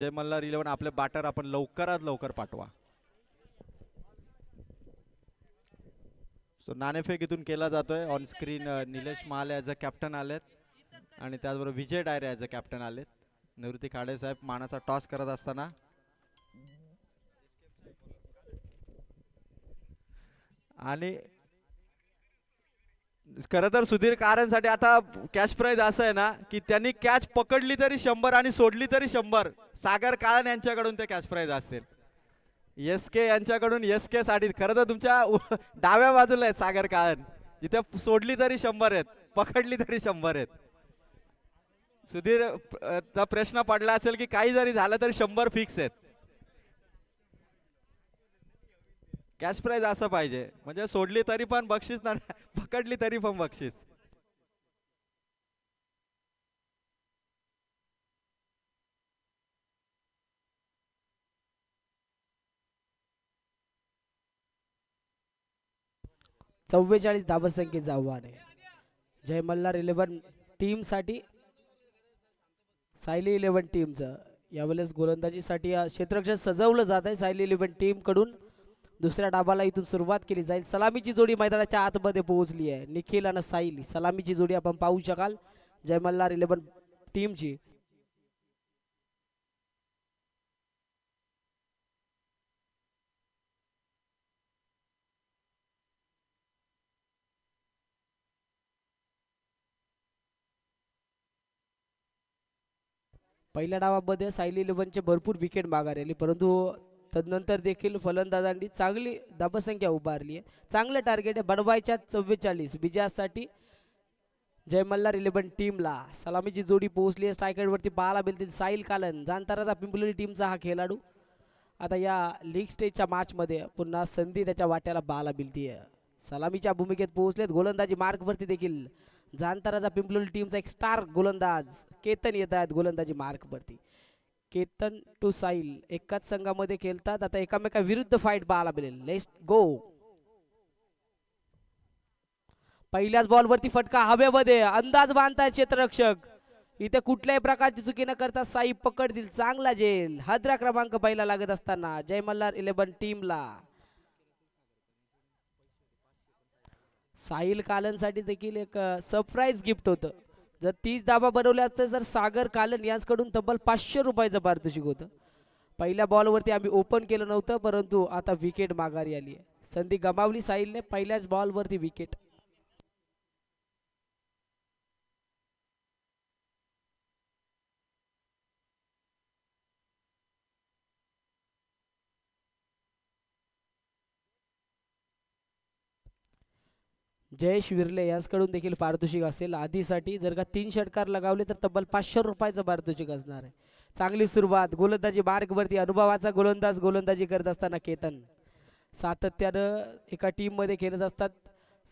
जय मल्हार 11 आपले बॅटर आपण लवकरात लवकर पाठवा. सो नाणेफेक इथून केला जातोय. On screen Nilesh Mahale as a captain आलेत आणि त्याचबरोबर विजय डायरे ॲज अ कॅप्टन आलेत. निवृत्ती खाडे साहेब मानाचा टॉस करत असताना आणि खरं तर सुधीर कारंसाठी आता कॅश प्राइज असं आहे ना की त्यांनी कॅच पकडली तरी 100 आणि सोडली तरी 100. सागर काळन यांच्याकडून ते कॅश प्राइज असतील. एस के यांच्याकडून एस के साठी खरं तर तुमच्या डाव्या बाजूला आहेत सागर काळन. जिथे सोडली तरी 100 आहेत, पकडली तरी 100 आहेत. सुधीर चा प्रश्न पडला असेल की काही जरी झालं तरी 100 फिक्स आहेत. कॅश प्राइज असं पाहिजे म्हणजे सोडली तरी पण बक्षीस ना पकडली तरी पण बक्षीस. चव्वेचाळीस धावसंख्येचं आव्हान आहे जय मल्हार 11 टीम साठी. सायली 11 टीमचं यावेळेस गोलंदाजीसाठी क्षेत्ररक्षण सजवलं जात आहे. सायली 11 टीम कडून दुसऱ्या डाबाला इथून सुरुवात केली जाईल. सलामीची जोडी मैदानाच्या आतमध्ये पोहोचली आहे. निखिल आणि साहिल सलामीची जोडी आपण पाहू शकाल जय मल्हार 11 टीमची. पहिल्या डावामध्ये सायली 11 चे भरपूर विकेट माघारी आली, परंतु तदनंतर देखील फलंदाजांनी चांगली धावसंख्या उभारली आहे. चांगलं टार्गेट आहे बनवायच्या 44 विजयासाठी जय मल्हार 11 टीमला. सलामीची जोडी पोहोचली आहे. स्ट्रायकर वरती पाहायला मिळतील साहिल कालन जाणताराचा पिंपलोली टीमचा हा खेळाडू. आता या लीग स्टेजच्या मॅच मध्ये पुन्हा संधी त्याच्या वाट्याला पाहायला मिळतीये. सलामीच्या भूमिकेत पोहोचलेत. गोलंदाजी मार्क वरती देखील जाणताराचा पिंपलोली टीमचा एक स्टार गोलंदाज केतन येत आहेत गोलंदाजी मार्क वरती. केतन टू साहिल एकाच संघामध्ये खेळतात. आता एकामेका विरुद्ध फाईट पाहायला मिळेल. Let's go. पहिल्याच बॉल वरती फटका हवेमध्ये अंदाज बांधताय क्षेत्ररक्षक. इथे कुठल्याही प्रकारची चुकी न करता साई पकडतील. चांगला जेल. हद्रा क्रमांक पहिला लागत असताना जय मल्हार 11 टीमला. साहिल कालनसाठी देखील एक सरप्राईज गिफ्ट होतं. जर 30 धाबा बनवल्या तर जर सागर कालन यांच्याकडून तब्बल 500 रुपयाचं पारितोषिक होतं. पहिल्या बॉलवरती आम्ही ओपन केलं नव्हतं, परंतु आता विकेट माघारी आली आहे. संधी गमावली साहिलने पहिल्याच बॉलवरती विकेट. जयेश विर्ले यांच्याकडून देखील पारितोषिक असेल. आधीसाठी जर का 3 षटकार लगावले तर तब्बल 500 रुपयाचं पारितोषिक असणार आहे. चांगली सुरुवात गोलंदाजी मार्गवरती अनुभवाचा गोलंदाज गोलंदाजी करत असताना केतन सातत्यानं एका टीम मध्ये खेळत असतात.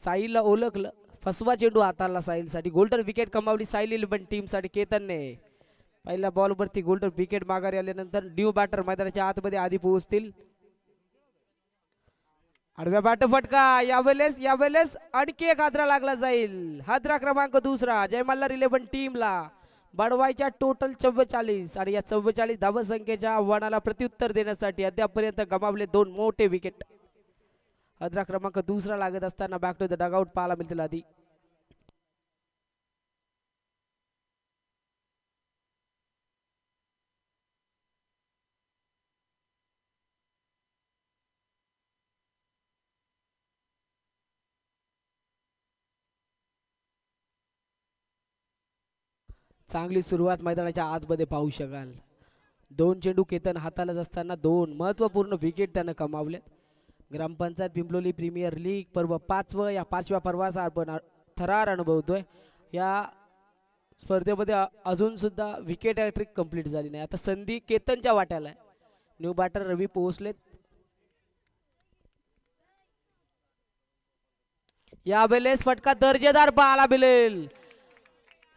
साहिलला ओळखलं. फसवा चेंडू हाताळला साहिलसाठी. गोल्डन विकेट कमावली साहिल 11 टीमसाठी केतनने. पहिल्या बॉलवरती गोल्डन विकेट माघारी आल्यानंतर न्यू बॅटर मैदानाच्या आतमध्ये आधी पोहोचतील. आडव्या बॅट फटका. यावेळेस आणखी एक हादरा लागला जाईल. हादरा क्रमांक दुसरा जय मल्हार 11 टीमला. बडवायच्या टोटल 44 आणि या 44 धावसंख्येच्या आव्हानाला प्रत्युत्तर देण्यासाठी अद्यापपर्यंत गमावले 2 मोठे विकेट. हादरा क्रमांक दुसरा लागत असताना बॅक टू द डगआउट पाहायला मिळतील आधी. चांगली सुरुवात मैदानाच्या आतमध्ये पाहू शकाल. 2 चेंडू केतन हाताळत असताना 2 महत्वपूर्ण विकेट त्यानं कमावले. ग्रामपंचायत पिंपलोली प्रीमियर लीग पर्व 5व या 5व्या पर्वाचा आपण थरार अनुभवतोय. या स्पर्धेमध्ये अजून सुद्धा विकेट हॅट्रिक कंप्लीट झाली नाही. आता संधी केतनच्या वाट्याला आहे. न्यू बॅटर रवी पोहोचलेत. यावेळेस फटका दर्जेदार पाहायला मिळेल.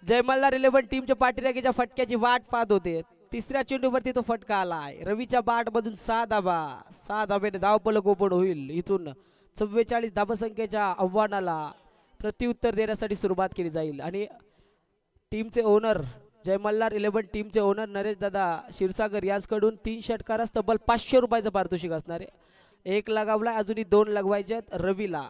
जय मल्हार 11 टीमच्या पाठीराखीच्या फटक्याची वाट पाहत होते. तिसऱ्या चेंडूवरती तो फटका आलाय. रवीच्या बाट मधून 6 धाबा. 6 धाब्याने धावफलक ओपन होईल. इथून 44 धावसंख्येच्या आव्हानाला प्रत्युत्तर देण्यासाठी सुरुवात केली जाईल आणि टीमचे ओनर जय मल्हार 11 टीमचे ओनर नरेश दादा क्षीरसागर यांच्याकडून 3 षटकारास तब्बल 500 रुपयाचं पारितोषिक असणार आहे. 1 लगावला, अजूनही 2 लगवायचे आहेत रवीला.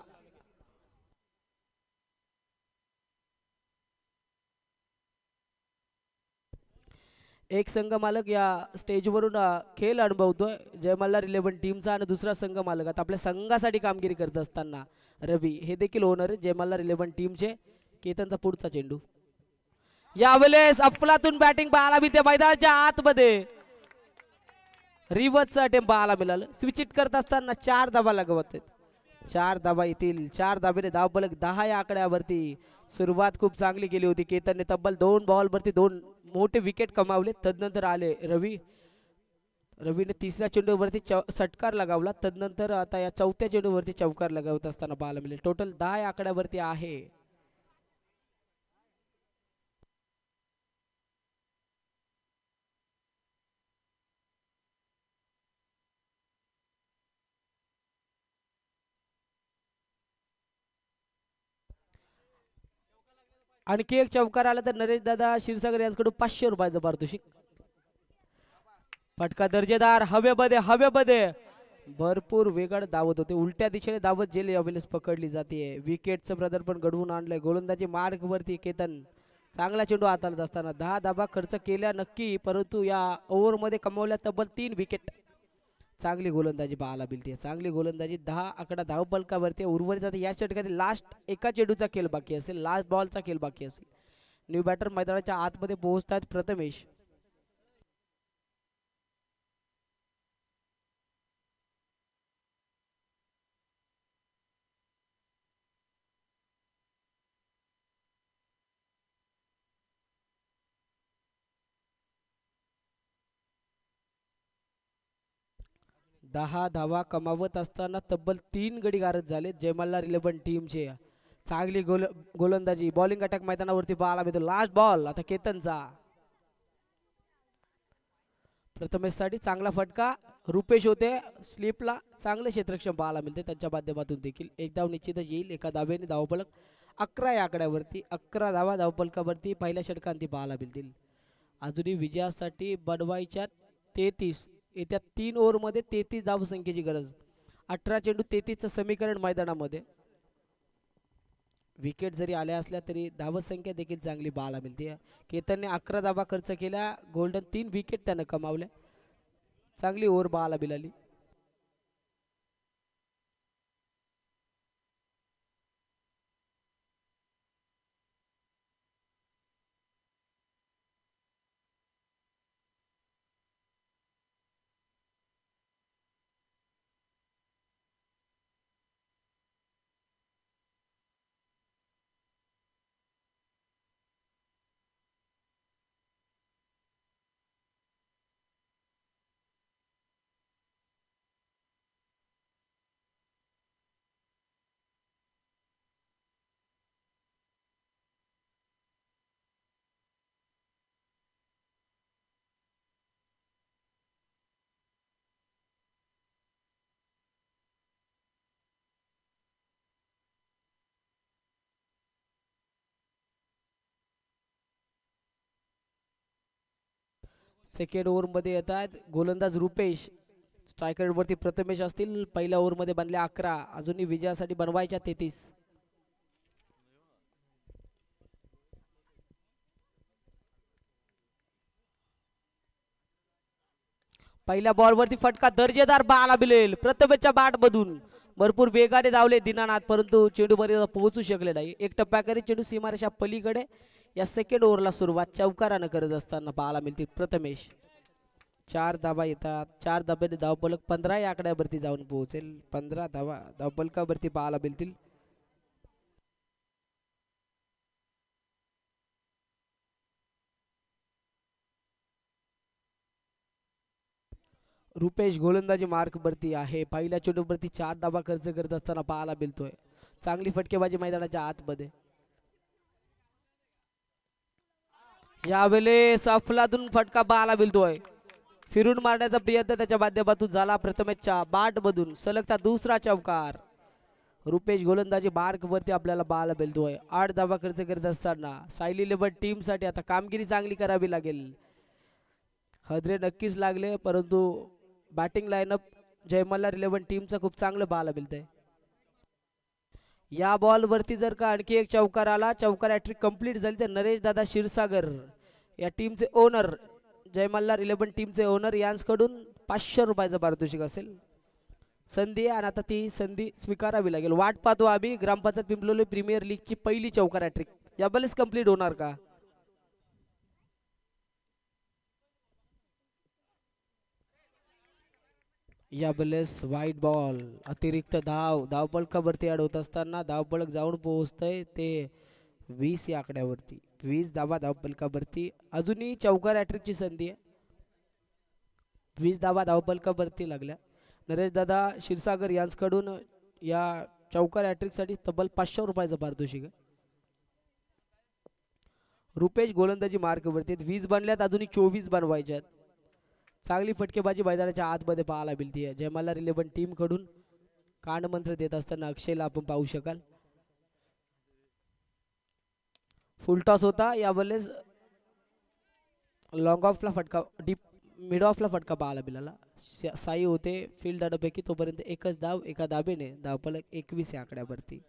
एक संघ मालक या स्टेजवरून खेळ अनुभवतोय जय मल्हार 11 टीमचा, आणि दुसरा संघ मालक आता आपल्या संघासाठी कामगिरी करत असताना रवी हे देखील ओनर जय मल्हार 11 टीमचे. केतनचा पुढचा चेंडू यावेळेस अफलातून बॅटिंग पाहायला मिळते मैदानाच्या आतमध्ये. रिव्हर्सचा अटेम्प्ट पाहायला मिळालं. स्विच इट करत असताना 4 धावा लगवत आहेत. 4 धावा येतील. 4 धावेने धावफलक 10 या आकड्यावरती. सुरुवात खूप चांगली केली होती केतनने. तब्बल 2 बॉलवरती 2 मोठे विकेट कमावले. तदनंतर आले रवीने तिसऱ्या चेंडूवरती षटकार लगावला. तदनंतर आता या चौथ्या चेंडूवरती चौकार लगावत असताना पाहायला मिळेल. टोटल 10 या आकड्यावरती आहे. आणखी एक चौकार आला तर नरेश दादा क्षीरसागर यांच्याकडून 500 रुपयाचं पारितोषिक. फटका दर्जेदार हवेमध्ये भरपूर वेगळ धावत होते. उलट्या दिशेने धावत जेल यावेळेस पकडली जाते. विकेटचं प्रदर्पण घडवून आणलंय. गोलंदाजी मार्ग वरती केतन. चांगला चेंडू हाताळत असताना 10 धावा खर्च केल्या नक्की, परंतु या ओव्हर मध्ये कमावल्या तब्बल 3 विकेट. चांगली गोलंदाजी पाहायला मिळते. चांगली गोलंदाजी. 10 आकडा धावफलकावरती. उर्वरित आता या षटकातील लास्ट एका चेंडूचा खेळ बाकी असेल. लास्ट बॉलचा खेळ बाकी असेल. न्यू बॅटर मैदानाच्या आतमध्ये पोहोचतात प्रथमेश. दहा धावा कमावत असताना तब्बल 3 गडी गारद झाले जय मल्हार 11 टीमचे. चांगली गोलंदाजी. बॉलिंग अटॅक मैदानावरती पाहायला मिळतो. लास्ट बॉल आता केतनचा. प्रथमेश साठी चांगला फटका. रुपेश होते स्लिपला. चांगले क्षेत्रक्षम पाहायला मिळते त्यांच्या माध्यमातून देखील. एक धाव निश्चितच येईल. एका धावेने धावफलक 11 या आकड्यावरती. 11 धावा धावफलकावरती पहिल्या षटकांती पाहायला मिळतील. अजूनही विजयासाठी बनवायच्या 33. येत्या 3 ओव्हरमध्ये 33 धावसंख्येची गरज. 18 चेंडू 33चं समीकरण मैदानामध्ये. विकेट जरी आल्या असल्या तरी धावसंख्या देखील चांगली पाहायला मिळते. केतनने 11 धावा खर्च केल्या. गोल्डन 3 विकेट त्यानं कमावल्या. चांगली ओव्हर पाहायला मिळाली. सेकंड ओव्हरमध्ये येतात गोलंदाज रुपेश. स्ट्रायकर वरती प्रथमेश असतील. पहिल्या ओव्हरमध्ये बनले 11. अजूनही विजयासाठी बनवायच्या 33. पहिल्या बॉलवरती फटका दर्जेदार पाहायला मिळेल. प्रथमेशच्या बॅट मधून भरपूर वेगाने धावले दीनानाथ, परंतु चेंडू पर्यंत पोहोचू शकले नाही. एक टप्प्याकरी चेंडू सीमारेषा पलीकडे. या सेकंड ओव्हरला सुरुवात चौकारानं करत असताना पाहायला मिळतील प्रथमेश. 4 धावा येतात. 4 धाब्याने धावफलक 15 या आकड्यावरती जाऊन पोहोचेल. 15 धावा धावफलकावरती पाहायला मिळतील. रुपेश गोलंदाजी मार्क वरती आहे. पहिल्या चेंडूवरती 4 धावा खर्च करत असताना पाहायला मिळतोय. चांगली फटकेबाजी मैदानाच्या आतमध्ये. यावेळेस अफलातून फटका पाहायला मिळतोय. फिरून मारण्याचा प्रयत्न त्याच्या माध्यमातून झाला. प्रथमेशच्या बॅट मधून सलगचा दुसरा चौकार. रुपेश गोलंदाजी मार्क वरती आपल्याला पाहायला मिळतोय. 8 धावा खर्च करत असताना सायली इलेव्हन टीम साठी आता कामगिरी चांगली करावी लागेल. हदरे नक्कीच लागले, परंतु बॅटिंग लाईनअप जय मल्हार इलेव्हन टीमचं खूप चांगलं पाहायला मिळतंय. या बॉल वरती जर का आणखी एक चौकार आला, चौकार हॅट्रिक कंप्लीट झाली, तर नरेश दादा क्षीरसागर या टीमचे ओनर, जय मल्हार इलेव्हन टीमचे ओनर यांच्याकडून 500 रुपयाचं पारितोषिक असेल. संधी आहे आणि आता ती संधी स्वीकारावी लागेल. वाट पाहतो आम्ही ग्रामपंचायत पिंपलोली प्रीमियर लीगची पहिली चौकार हॅट्रिक याबलेच कंप्लीट होणार का. याबलेस वाईट बॉल, अतिरिक्त धाव, धावपळकावरती ऍड होत असताना धावपळक जाऊन पोहोचतंय ते 20 या आकड्यावरती. 20 धावा धावपळकावरती, अजूनही चौकार हॅट्रिकची संधी आहे. 20 धावा धावपळकावरती लागल्या. नरेश दादा क्षीरसागर यांच्याकडून या चौकार हॅट्रिक साठी तब्बल 500 रुपयाचं पारितोषिक आहे. रुपेश गोलंदाजी मार्कवरती 20 बनल्यात, अजूनही 24 बनवायच्यात. चांगली फटकेबाजी मैदानाच्या आतमध्ये पाहायला मिळते. जय मल्हार इलेव्हन टीम कडून कांडमंत्र देत असताना अक्षयला आपण पाहू शकाल. फुलटॉस होता, यावेळेस लॉंग ऑफला फटका, डीप मिड ऑफला फटका पाहायला मिळाला. साई होते फील्ड डावापैकी, तोपर्यंत एकच धाव, एका धाबेने धावपलक 21 या आकड्यावरती.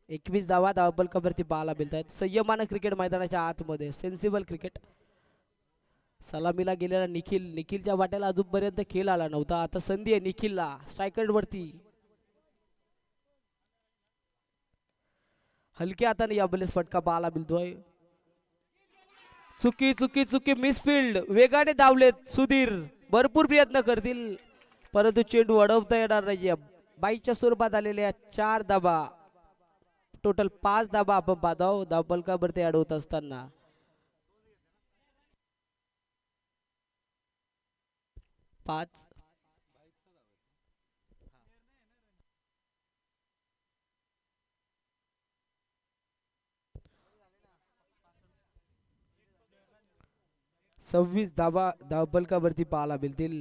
21 धावा धावपलकावरती पाहायला मिळत आहेत. संयमानं क्रिकेट मैदानाच्या आतमध्ये, सेन्सिबल क्रिकेट. सलामीला गेलेला निखिलच्या वाट्याला अजूनपर्यंत खेळ आला नव्हता. आता संधी आहे निखिलला स्ट्रायकर वरती. हलक्या हाताने याबलेस फटका पाहायला मिळतोय. चुकी चुकी चुकी, मिसफिल्ड. वेगाने धावलेत सुधीर, भरपूर प्रयत्न करतील परंतु चेंडू अडवता येणार नाहीये. बाईच्या स्वरूपात आलेल्या 4 धाबा, टोटल 5 धाबा आपण पाहतो धावपलकावरती ऍड होत असताना. 5 26 धाबा धावपलकावरती पाहायला मिळतील.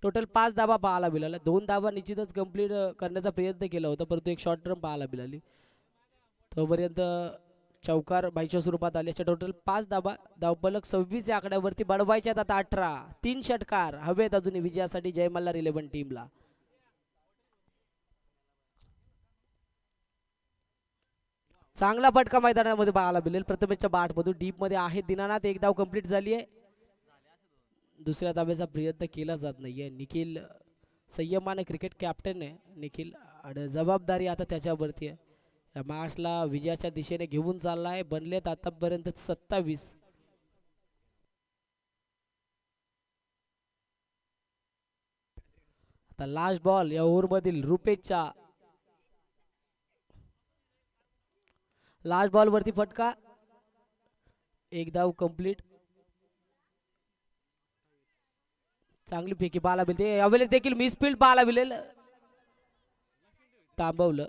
टोटल 5 धाबा पाहायला मिळाल्या. 2 धाबा निश्चितच कंप्लीट करण्याचा प्रयत्न केला होता, परंतु एक शॉर्ट टर्म पाहायला मिळाली. तोपर्यंत चौकार बाईच्या स्वरूपात आल्याच्या टोटल 5 धाबा धावपलक 26 या आकड्यावरती बडवायच्यात. आता 18, 3 षटकार हवेत अजूनही विजयासाठी जय मल्हार इलेव्हन टीमला. चांगला फटका मैदानामध्ये पाहायला मिळेल. प्रथमेशच्या बाट मधून डीप मध्ये आहे दीनानाथ. एक धाव कंप्लीट झाली आहे. दुसऱ्या धाब्याचा प्रयत्न केला जात नाहीये. निखिल संयमाने क्रिकेट कॅप्टन आहे निखिल, आणि जबाबदारी आता त्याच्यावरती आहे. या मॅचला विजयाच्या दिशेने घेऊन चाललाय. बनलेत आतापर्यंत 27. आता लास्ट बॉल या ओव्हर मधील रुपेशचा. लास्ट बॉल वरती फटका, एक धाव कंप्लीट. चांगली फेकी पाहायला मिळते. यावेळेस देखील मिसफिल्ड पाहायला मिळेल. थांबवलं.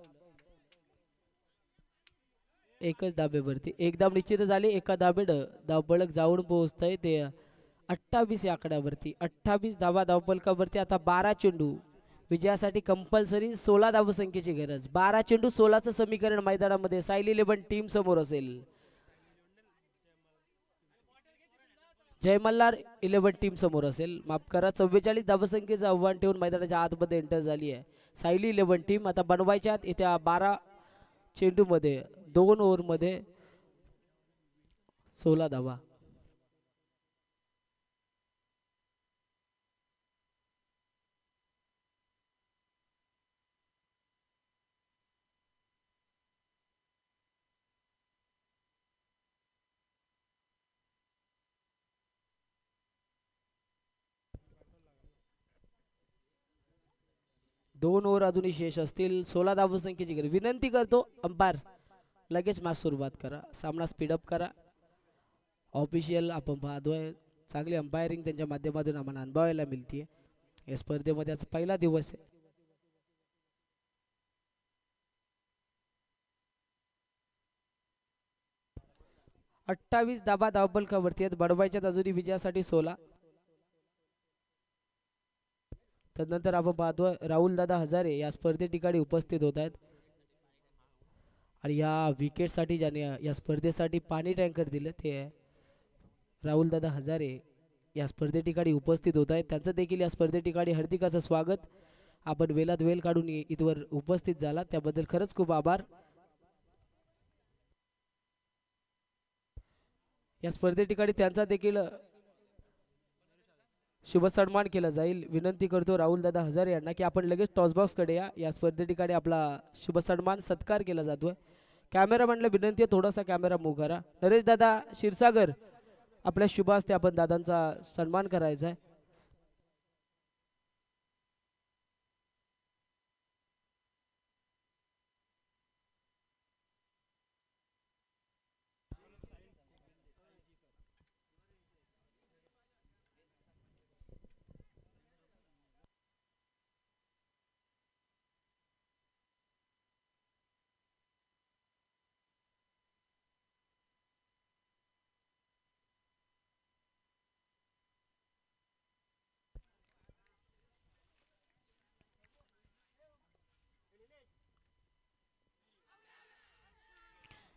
एकच धाब्यावरती एक धाव निश्चित झाली. एका धाबेड धावपळक जाऊन पोहोचतंय ते 28 या आकड्यावरती. 28 धावा धावपलकावरती. आता 12 चेंडू विजयासाठी कंपल्सरी 16 धावसंख्येची गरज. 12 चेंडू 16चं समीकरण मैदानामध्ये सायली इलेव्हन टीम समोर असेल. जय मल्हार इलेव्हन टीम समोर असेल, माफ करा. 44 धावसंख्येचं आव्हान ठेवून मैदानाच्या आतमध्ये एंटर झाली आहे सायली इलेव्हन टीम. आता बनवायच्या येत्या 12 चेंडू मध्ये 2 ओव्हर मध्ये 16 धावा. दोन ओव्हर अजूनही शेष असतील. 16 धावसंख्येची गरज. विनंती करतो अंपायर लगेच मॅच सुरुवात करा, सामना स्पीडअप करा. ऑफिशियल आपण पाहतोय चांगली अंपायरिंग त्यांच्या माध्यमातून आम्हाला अनुभवायला मिळते. या स्पर्धेमध्ये आज पहिला दिवस आहे. अठ्ठावीस धाबा धावपलकावरती आहेत. बडवायच्यात अजूनही विजयासाठी 16. तदनंतर आपण पाहतोय राहुल दादा हजारे या स्पर्धे ठिकाणी उपस्थित होत आहेत आणि या विकेटसाठी ज्याने या स्पर्धेसाठी पाणी टँकर दिलं ते राहुल दादा हजारे या स्पर्धे ठिकाणी उपस्थित होत आहेत. त्यांचं देखील या स्पर्धे ठिकाणी हार्दिक असं स्वागत. आपण वेळात वेळ काढून इथवर उपस्थित झाला त्याबद्दल खरंच खूप आभार. या स्पर्धे ठिकाणी त्यांचा देखील शुभ सन्मान केला जाईल. विनंती करतो राहुल दादा हजारे यांना की आपण लगेच टॉसबॉक्स कडे या स्पर्धे ठिकाणी आपला शुभ सन्मान सत्कार केला जातोय. कॅमेरामॅनला विनंती आहे थोडासा कॅमेरा मूव्ह करा. नरेश दादा क्षीरसागर आपल्या शुभ हस्ते आपण दादांचा सन्मान करायचा आहे.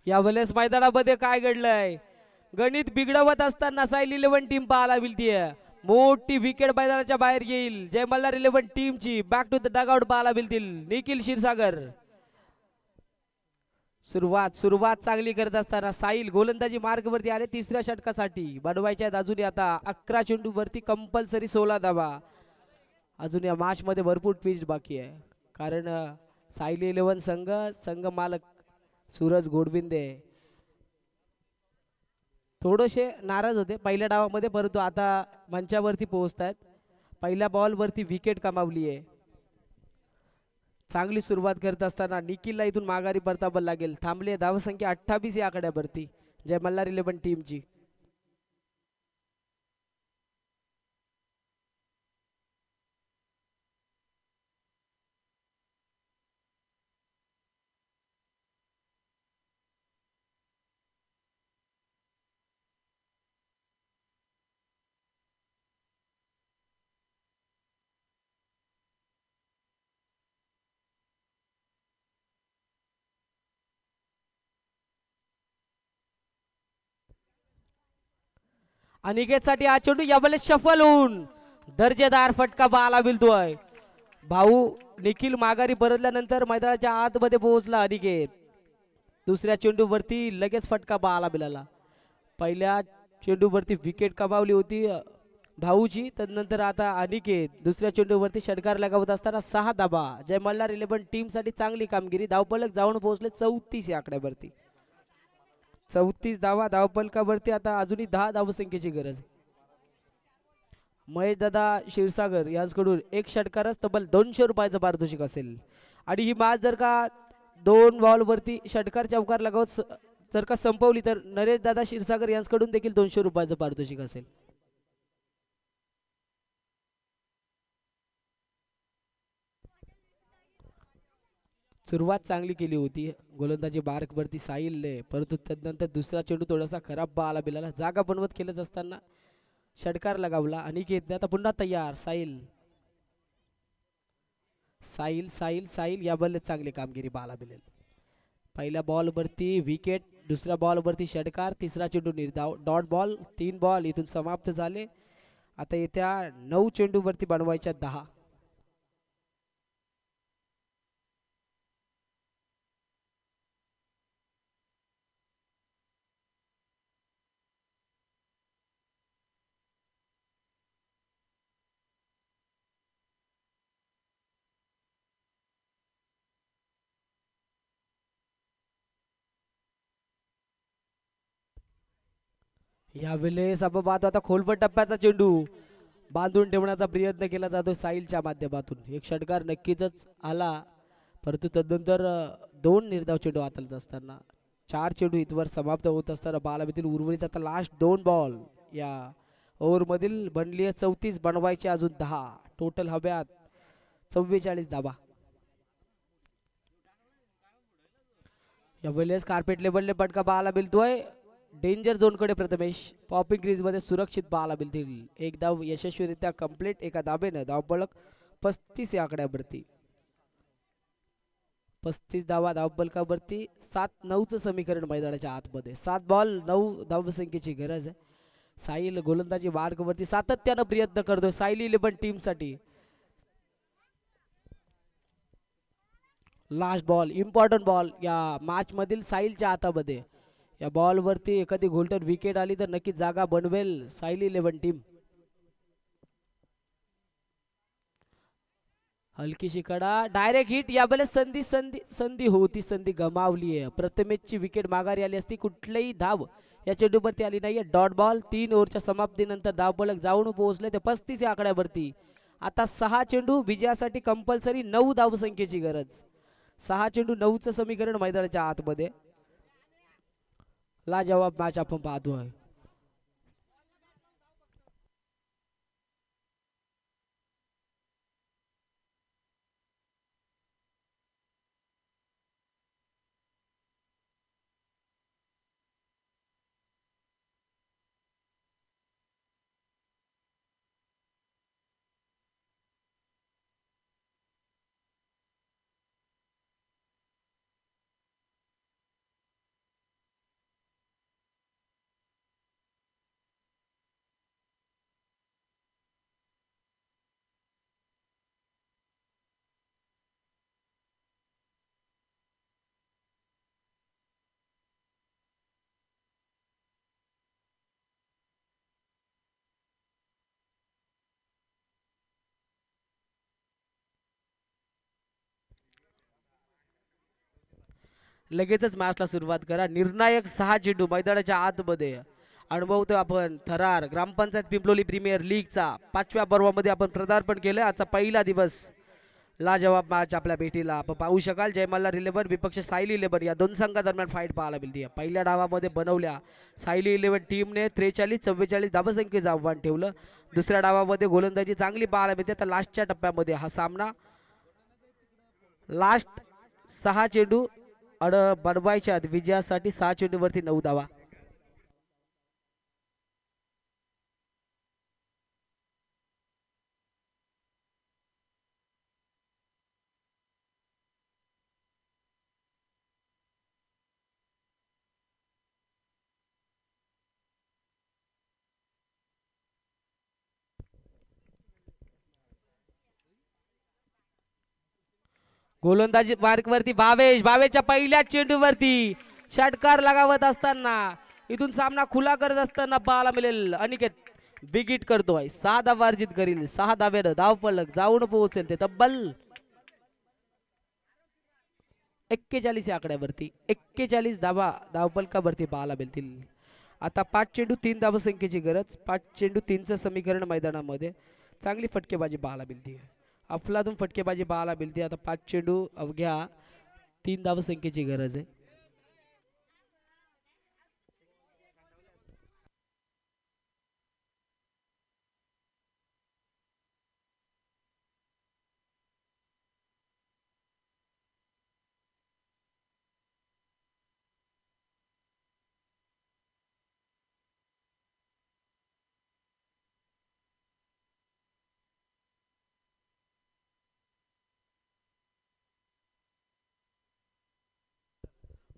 या वेळेस मैदानामध्ये काय घडलंय गणित बिघडवत असताना साईल 11 टीम पाहायला मिळतीये. मोठी विकेट मैदानाच्या बाहेर येईल. जय मल्हार 11 टीमची बॅक टू द डगआउट पाहायला मिळतील. निखिल क्षीरसागर सुरुवात चांगली करत असताना साईल गोलंदाजी मार्गवरती आले तिसऱ्या षटकासाठी. बनवायच्या अजूनही आता 11 चेंडू वरती कंपल्सरी 16 धावा. अजून या मॅच मध्ये भरपूर ट्विस्ट बाकी आहे कारण साईल 11 संघ मालक सूरज गोडबिंदे थोडेसे नाराज होते पहिल्या डावामध्ये परंतु आता मंचावरती पोहोचतायत. पहिल्या बॉलवरती विकेट कमावली आहे. चांगली सुरुवात करत असताना निखिलला इथून माघारी परतावं लागेल. थांबले धावसंख्या 28 या आकड्यावरती जय मल्हार 11 टीमची. अनिकेत साठी हा चेंडू यावेळेस शफल होऊन दर्जेदार फटका पाहायला मिळतोय. भाऊ निखिल माघारी परतल्यानंतर मैदानाच्या आतमध्ये पोहोचला अनिकेत. दुसऱ्या चेंडूवरती लगेच फटका पाहायला मिळाला. पहिल्या चेंडूवरती विकेट कमावली होती भाऊची. तदनंतर आता अनिकेत दुसऱ्या चेंडूवरती षटकार लगावत असताना 6 धाबा. जय मल्हार 11 टीम साठी चांगली कामगिरी. धावफलक जाऊन पोहोचले 34 या आकड्यावरती. 34 धावा धावफलकावरती. आता अजूनही 10 धावसंख्येची गरज. महेश दादा क्षीरसागर यांच्याकडून एक षटकारच तब्बल 200 रुपयाचं पारितोषिक असेल. आणि ही मॅच जर का 2 बॉलवरती षटकार चौकार लगावत जर का संपवली तर नरेश दादा क्षीरसागर यांच्याकडून देखील 200 रुपयाचं पारितोषिक असेल. सुरुवात चांगली केली होती गोलंदाजी बारकवरती साहिलने परंतु तदनंतर दुसरा चेंडू थोडासा खराब बाला बिलाला. जागा बनवत खेळत असताना षटकार लगावला. अनिकेत आता पुन्हा तयार. साहिल साहिल साहिल साहिल या बल्ले चांगली कामगिरी बाला बिलेल. पहिल्या बॉलवरती विकेट. दुसऱ्या बॉलवरती षटकार. तिसरा चेंडू निर्धाव डॉट बॉल. 3 बॉल इथून समाप्त झाले. आता येत्या 9 चेंडूवरती बनवायच्या 10. यावेळेस आपण पाहतो आता खोलपट टप्प्याचा चेंडू बांधून ठेवण्याचा प्रयत्न केला जातो साहिलच्या माध्यमातून. एक षटकार नक्कीच आला परंतु तदनंतर 2 निर्धाव चेंडू हाताळत असताना 4 चेंडू इथवर समाप्त होत असताना बालावीतील उर्वरित आता लास्ट 2 बॉल या ओव्हर मधील बनली 34. बनवायचे अजून 10. टोटल हव्यात 44 धावा. यावेळेस कार्पेट लेवलने फटका पाहायला मिळतोय. डेंजर झोन कडे प्रथमेश. पॉपिंग क्रीज मध्ये सुरक्षित पाहायला मिळतील. एक धाव यशस्वीरित्या कंप्लीट. एका धाबेनं धावफलक 35 या आकड्यावरती 35 धावा धावफलकावरती 7-9चं समीकरण मैदानाच्या आतमध्ये. 7 बॉल 9 धावसंख्येची गरज आहे. साहिल गोलंदाजी मार्गवरती सातत्यानं प्रयत्न करतोय साहिल 11 टीम साठी. लास्ट बॉल इम्पॉर्टंट बॉल या मॅच मधील साहिलच्या हातामध्ये. या बॉल वरती एखादी गोल्डन विकेट आली तर नक्की जागा बनवेल साहिल 11 टीम. हलकीशी कडा डायरेक्ट हिट. यावेळेस संधी संधी संधी होती संधी गमावली आहे. प्रथमेशची विकेट माघारी आली असती. कुठलीही धाव या चेंडूवरती आली नाहीये. Dot ball. 3 ओव्हरच्या समाप्तीनंतर धावफलक जाऊन पोहोचले ते 35 या आकड्यावरती. आता 6 चेंडू विजयासाठी कंपल्सरी 9 धावसंख्येची गरज. 6 चेंडू 9चं समीकरण मैदानाच्या आतमध्ये. लाजवाब मॅच आपण पाहतोय. लगेचच मॅचला सुरुवात करा. निर्णायक 6 चेंडू मैदानाच्या आतमध्ये अनुभवतोय आपण. थरार ग्रामपंचायत पिंपलोली प्रीमियर लीगचा 5व्या पर्वामध्ये आपण पदार्पण केलं. आजचा पहिला दिवस. लाजवाब मॅच आपल्या भेटीला आपण पाहू शकाल. जय मल्हार 11 विपक्ष साहिल 11 या दोन संघादरम्यान फाईट पाहायला मिळते. पहिल्या डावामध्ये बनवल्या साहिल 11 टीमने 43-44 धावसंख्येचं आव्हान ठेवलं. दुसऱ्या डावामध्ये गोलंदाजी चांगली पाहायला मिळते. तर लास्टच्या टप्प्यामध्ये हा सामना लास्ट 6 चेंडू बनवायच्या विजयासाठी 6 चेंडूवरती 9 धावा. गोलंदाजी मार्कवरती भावेशच्या पहिल्या चेंडूवरती षटकार लगावत असताना इथून सामना खुला करत असताना पाहायला मिळेल. अनिकेत बिग हिट करतोय. 6 धावा अर्जित करील. 6 धावेनं धावफलक जाऊन पोहोचेल ते तब्बल 41 या आकड्यावरती. 41 धावा धावफलकावरती पाहायला मिळतील. आता 5 चेंडू 3 धावसंख्येची गरज. 5 चेंडू 3चं समीकरण मैदानामध्ये. चांगली फटकेबाजी पाहायला मिळते. अफलातून फटकेबाजी पाहायला मिळते. आता 5 चेंडू अवघ्या 3 धावसंख्येची गरज आहे.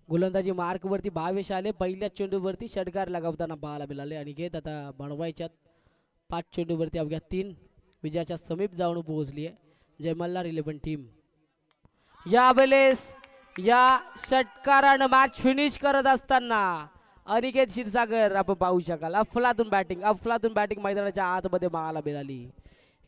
गोलंदाजी मार्कवरती भावेश आले. पहिल्या चेंडूवरती षटकार लगावताना पाहायला मिळाले. अनिकेत आता बनवायच्यात 5 चेंडूवरती अवघ्या 3 विजयाच्या समीप जाऊन पोहोचली आहे जय मल्हार 11 टीम. यावेळेस या षटकारानं मॅच फिनिश करत असताना अनिकेत क्षीरसागर आपण पाहू शकाल. अफलातून बॅटिंग मैदानाच्या आतमध्ये पाहायला मिळाली.